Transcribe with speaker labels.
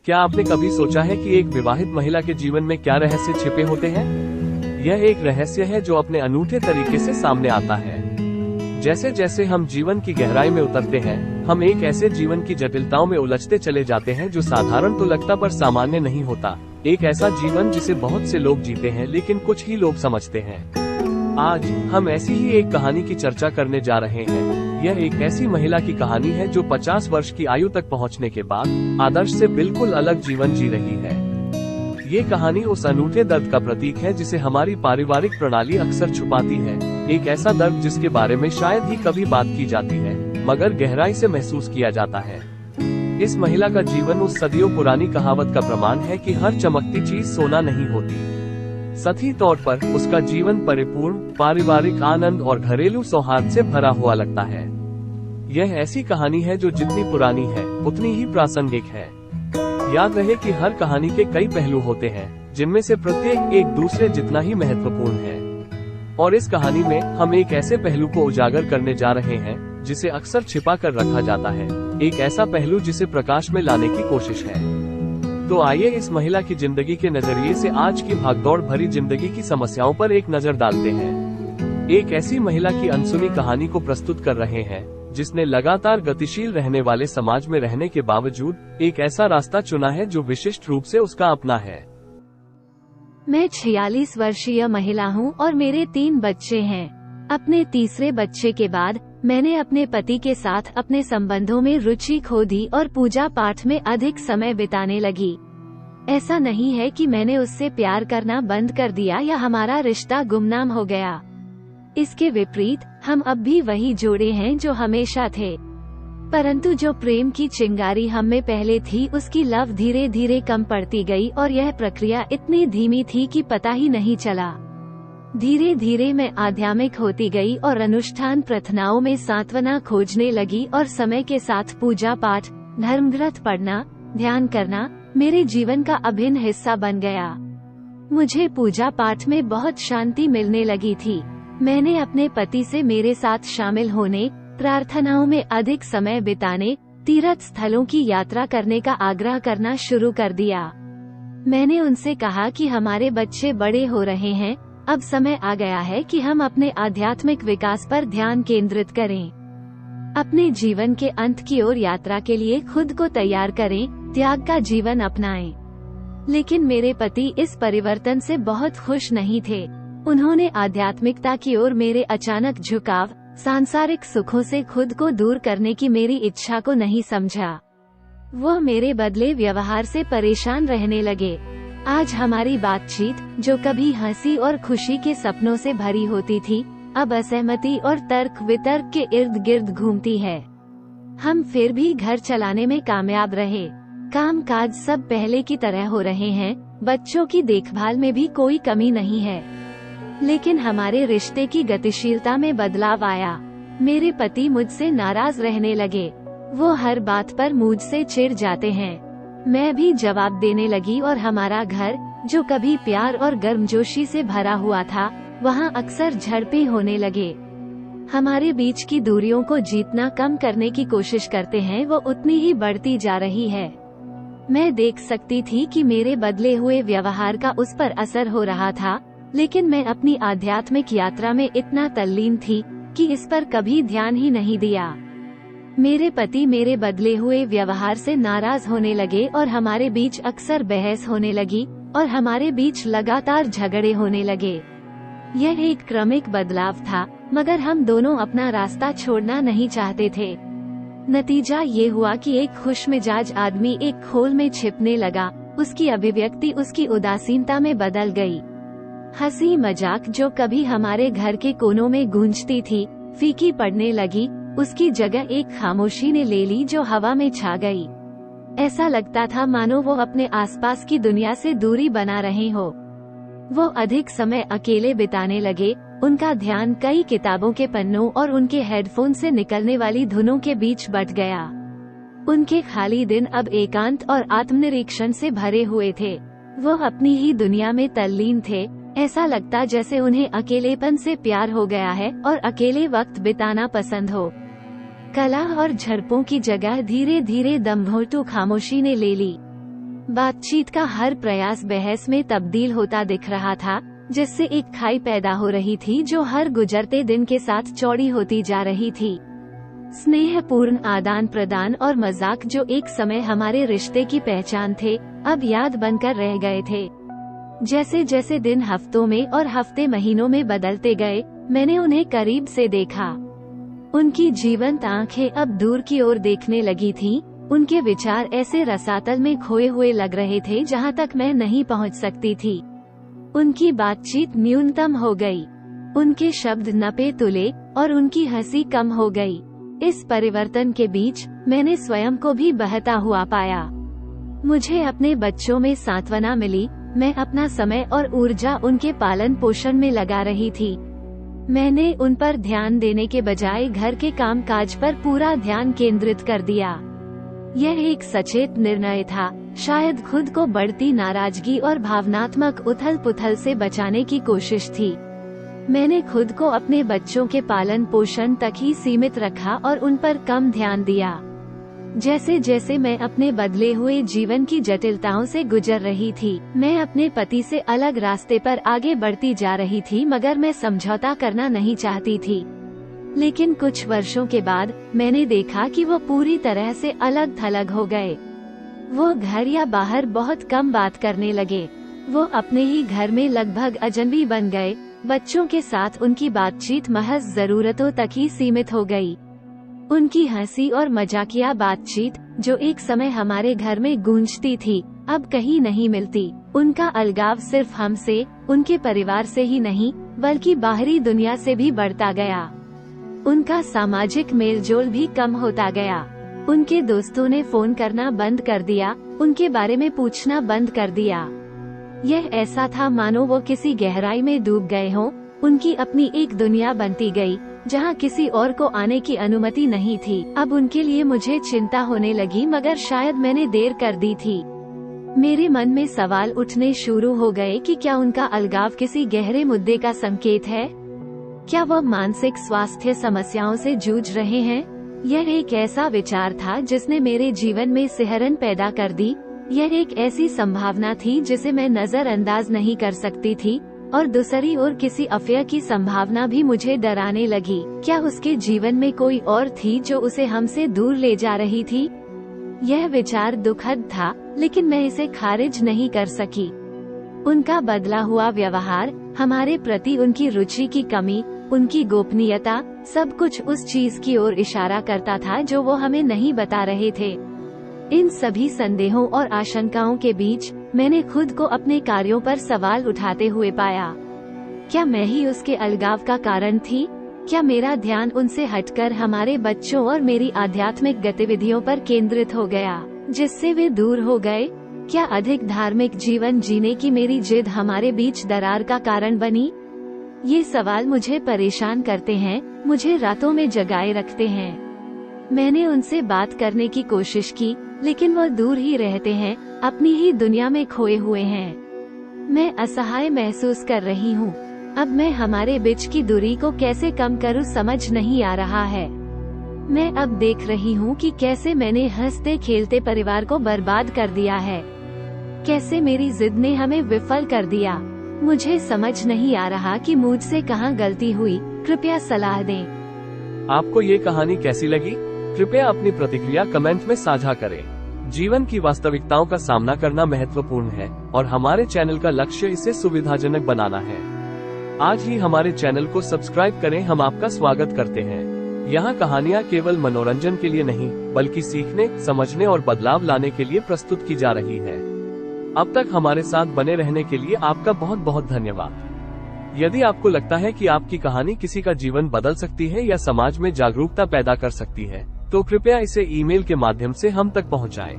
Speaker 1: क्या आपने कभी सोचा है कि एक विवाहित महिला के जीवन में क्या रहस्य छिपे होते हैं? यह एक रहस्य है जो अपने अनूठे तरीके से सामने आता है। जैसे जैसे हम जीवन की गहराई में उतरते हैं, हम एक ऐसे जीवन की जटिलताओं में उलझते चले जाते हैं जो साधारण तो लगता पर सामान्य नहीं होता। एक ऐसा जीवन जिसे बहुत से लोग जीते हैं लेकिन कुछ ही लोग समझते हैं। आज हम ऐसी ही एक कहानी की चर्चा करने जा रहे हैं। यह एक ऐसी महिला की कहानी है जो 50 वर्ष की आयु तक पहुंचने के बाद आदर्श से बिल्कुल अलग जीवन जी रही है। ये कहानी उस अनूठे दर्द का प्रतीक है जिसे हमारी पारिवारिक प्रणाली अक्सर छुपाती है। एक ऐसा दर्द जिसके बारे में शायद ही कभी बात की जाती है, मगर गहराई से महसूस किया जाता है। इस महिला का जीवन उस सदियों पुरानी कहावत का प्रमाण है कि हर चमकती चीज सोना नहीं होती। सही तौर पर उसका जीवन परिपूर्ण, पारिवारिक आनंद और घरेलू सौहार्द से भरा हुआ लगता है। यह ऐसी कहानी है जो जितनी पुरानी है उतनी ही प्रासंगिक है। याद रहे कि हर कहानी के कई पहलू होते हैं, जिनमें से प्रत्येक एक दूसरे जितना ही महत्वपूर्ण है। और इस कहानी में हम एक ऐसे पहलू को उजागर करने जा रहे हैं जिसे अक्सर छिपा कर रखा जाता है, एक ऐसा पहलू जिसे प्रकाश में लाने की कोशिश है। तो आइए इस महिला की जिंदगी के नजरिए से आज की भागदौड़ भरी जिंदगी की समस्याओं पर एक नजर डालते हैं। एक ऐसी महिला की अनसुनी कहानी को प्रस्तुत कर रहे हैं जिसने लगातार गतिशील रहने वाले समाज में रहने के बावजूद एक ऐसा रास्ता चुना है जो विशिष्ट रूप से उसका अपना है।
Speaker 2: मैं 46 वर्षीय महिला हूँ और मेरे 3 बच्चे हैं। अपने तीसरे बच्चे के बाद मैंने अपने पति के साथ अपने संबंधों में रुचि खो दी और पूजा पाठ में अधिक समय बिताने लगी। ऐसा नहीं है कि मैंने उससे प्यार करना बंद कर दिया या हमारा रिश्ता गुमनाम हो गया। इसके विपरीत हम अब भी वही जोड़े हैं जो हमेशा थे, परंतु जो प्रेम की चिंगारी हम में पहले थी उसकी लव धीरे धीरे कम पड़ती गई और यह प्रक्रिया इतनी धीमी थी कि पता ही नहीं चला। धीरे धीरे मैं आध्यात्मिक होती गई और अनुष्ठान प्रार्थनाओं में सांत्वना खोजने लगी और समय के साथ पूजा पाठ, धर्मग्रंथ पढ़ना, ध्यान करना मेरे जीवन का अभिन्न हिस्सा बन गया। मुझे पूजा पाठ में बहुत शांति मिलने लगी थी। मैंने अपने पति से मेरे साथ शामिल होने, प्रार्थनाओं में अधिक समय बिताने, तीर्थ स्थलों की यात्रा करने का आग्रह करना शुरू कर दिया। मैंने उनसे कहा कि हमारे बच्चे बड़े हो रहे हैं, अब समय आ गया है कि हम अपने आध्यात्मिक विकास पर ध्यान केंद्रित करें। अपने जीवन के अंत की ओर यात्रा के लिए खुद को तैयार करें, त्याग का जीवन अपनाएं। लेकिन मेरे पति इस परिवर्तन से बहुत खुश नहीं थे। उन्होंने आध्यात्मिकता की ओर मेरे अचानक झुकाव, सांसारिक सुखों से खुद को दूर करने की मेरी इच्छा को नहीं समझा। वह मेरे बदले व्यवहार से परेशान रहने लगे। आज हमारी बातचीत, जो कभी हंसी और खुशी के सपनों से भरी होती थी, अब असहमति और तर्क वितर्क के इर्द गिर्द घूमती है। हम फिर भी घर चलाने में कामयाब रहे। काम काज सब पहले की तरह हो रहे हैं, बच्चों की देखभाल में भी कोई कमी नहीं है। लेकिन हमारे रिश्ते की गतिशीलता में बदलाव आया। मेरे पति मुझसे नाराज रहने लगे। वो हर बात पर मुझसे चिढ़ जाते हैं। मैं भी जवाब देने लगी और हमारा घर, जो कभी प्यार और गर्मजोशी से भरा हुआ था, वहाँ अक्सर झड़पें होने लगे। हमारे बीच की दूरियों को जितना कम करने की कोशिश करते हैं वो उतनी ही बढ़ती जा रही है। मैं देख सकती थी कि मेरे बदले हुए व्यवहार का उस पर असर हो रहा था, लेकिन मैं अपनी आध्यात्मिक यात्रा में इतना तल्लीन थी कि इस पर कभी ध्यान ही नहीं दिया। मेरे पति मेरे बदले हुए व्यवहार से नाराज होने लगे और हमारे बीच अक्सर बहस होने लगी और हमारे बीच लगातार झगड़े होने लगे। यह एक क्रमिक बदलाव था, मगर हम दोनों अपना रास्ता छोड़ना नहीं चाहते थे। नतीजा ये हुआ कि एक खुशमिजाज आदमी एक खोल में छिपने लगा। उसकी अभिव्यक्ति उसकी उदासीनता में बदल गई। हंसी मजाक जो कभी हमारे घर के कोनों में गूंजती थी, फीकी पड़ने लगी। उसकी जगह एक खामोशी ने ले ली जो हवा में छा गई। ऐसा लगता था मानो वो अपने आसपास की दुनिया से दूरी बना रहे हो। वो अधिक समय अकेले बिताने लगे। उनका ध्यान कई किताबों के पन्नों और उनके हेडफोन से निकलने वाली धुनों के बीच बट गया। उनके खाली दिन अब एकांत और आत्मनिरीक्षण से भरे हुए थे। वो अपनी ही दुनिया में तल्लीन थे। ऐसा लगता जैसे उन्हें अकेलेपन से प्यार हो गया है और अकेले वक्त बिताना पसंद हो। कला और झड़पों की जगह धीरे धीरे दम्भोटू खामोशी ने ले ली। बातचीत का हर प्रयास बहस में तब्दील होता दिख रहा था, जिससे एक खाई पैदा हो रही थी जो हर गुजरते दिन के साथ चौड़ी होती जा रही थी। स्नेहपूर्ण आदान प्रदान और मजाक जो एक समय हमारे रिश्ते की पहचान थे, अब याद बनकर रह गए थे। जैसे जैसे दिन हफ्तों में और हफ्ते महीनों में बदलते गए, मैंने उन्हें करीब से देखा। उनकी जीवंत आंखें अब दूर की ओर देखने लगी थीं। उनके विचार ऐसे रसातल में खोए हुए लग रहे थे जहां तक मैं नहीं पहुंच सकती थी। उनकी बातचीत न्यूनतम हो गई, उनके शब्द नपे तुले और उनकी हंसी कम हो गई। इस परिवर्तन के बीच मैंने स्वयं को भी बहता हुआ पाया। मुझे अपने बच्चों में सांत्वना मिली। मैं अपना समय और ऊर्जा उनके पालन पोषण में लगा रही थी। मैंने उन पर ध्यान देने के बजाय घर के काम काज पर पूरा ध्यान केंद्रित कर दिया। यह एक सचेत निर्णय था, शायद खुद को बढ़ती नाराजगी और भावनात्मक उथल पुथल से बचाने की कोशिश थी। मैंने खुद को अपने बच्चों के पालन पोषण तक ही सीमित रखा और उन पर कम ध्यान दिया। जैसे जैसे मैं अपने बदले हुए जीवन की जटिलताओं से गुजर रही थी, मैं अपने पति से अलग रास्ते पर आगे बढ़ती जा रही थी, मगर मैं समझौता करना नहीं चाहती थी। लेकिन कुछ वर्षों के बाद मैंने देखा कि वो पूरी तरह से अलग थलग हो गए। वो घर या बाहर बहुत कम बात करने लगे। वो अपने ही घर में लगभग अजनबी बन गए। बच्चों के साथ उनकी बातचीत महज जरूरतों तक ही सीमित हो गई। उनकी हंसी और मजाकिया बातचीत, जो एक समय हमारे घर में गूंजती थी, अब कहीं नहीं मिलती। उनका अलगाव सिर्फ हमसे, उनके परिवार से ही नहीं, बल्कि बाहरी दुनिया से भी बढ़ता गया। उनका सामाजिक मेलजोल भी कम होता गया। उनके दोस्तों ने फोन करना बंद कर दिया, उनके बारे में पूछना बंद कर दिया। यह ऐसा था मानो वो किसी गहराई में डूब गए हों। उनकी अपनी एक दुनिया बनती गई, जहां किसी और को आने की अनुमति नहीं थी। अब उनके लिए मुझे चिंता होने लगी, मगर शायद मैंने देर कर दी थी। मेरे मन में सवाल उठने शुरू हो गए कि क्या उनका अलगाव किसी गहरे मुद्दे का संकेत है? क्या वह मानसिक स्वास्थ्य समस्याओं से जूझ रहे हैं? यह एक ऐसा विचार था जिसने मेरे जीवन में सिहरन पैदा कर दी। यह एक ऐसी संभावना थी जिसे मैं नजरअंदाज नहीं कर सकती थी, और दूसरी ओर किसी अफेयर की संभावना भी मुझे डराने लगी। क्या उसके जीवन में कोई और थी जो उसे हमसे दूर ले जा रही थी? यह विचार दुखद था, लेकिन मैं इसे खारिज नहीं कर सकी। उनका बदला हुआ व्यवहार, हमारे प्रति उनकी रुचि की कमी, उनकी गोपनीयता, सब कुछ उस चीज की ओर इशारा करता था जो वो हमें नहीं बता रहे थे। इन सभी संदेहों और आशंकाओं के बीच मैंने खुद को अपने कार्यों पर सवाल उठाते हुए पाया। क्या मैं ही उसके अलगाव का कारण थी? क्या मेरा ध्यान उनसे हटकर हमारे बच्चों और मेरी आध्यात्मिक गतिविधियों पर केंद्रित हो गया, जिससे वे दूर हो गए? क्या अधिक धार्मिक जीवन जीने की मेरी जिद हमारे बीच दरार का कारण बनी? ये सवाल मुझे परेशान करते हैं, मुझे रातों में जगाए रखते हैं। मैंने उनसे बात करने की कोशिश की, लेकिन वो दूर ही रहते हैं, अपनी ही दुनिया में खोए हुए हैं। मैं असहाय महसूस कर रही हूँ। अब मैं हमारे बीच की दूरी को कैसे कम करूँ समझ नहीं आ रहा है। मैं अब देख रही हूँ कि कैसे मैंने हंसते खेलते परिवार को बर्बाद कर दिया है, कैसे मेरी जिद ने हमें विफल कर दिया। मुझे समझ नहीं आ रहा कि मुझसे कहाँ गलती हुई। कृपया सलाह दें।
Speaker 1: आपको ये कहानी कैसी लगी? कृपया अपनी प्रतिक्रिया कमेंट में साझा करें। जीवन की वास्तविकताओं का सामना करना महत्वपूर्ण है और हमारे चैनल का लक्ष्य इसे सुविधाजनक बनाना है। आज ही हमारे चैनल को सब्सक्राइब करें। हम आपका स्वागत करते हैं। यहाँ कहानियाँ केवल मनोरंजन के लिए नहीं, बल्कि सीखने, समझने और बदलाव लाने के लिए प्रस्तुत की जा रही है। अब तक हमारे साथ बने रहने के लिए आपका बहुत बहुत धन्यवाद। यदि आपको लगता है कि आपकी कहानी किसी का जीवन बदल सकती है या समाज में जागरूकता पैदा कर सकती है, तो कृपया इसे ईमेल के माध्यम से हम तक पहुंचाएं।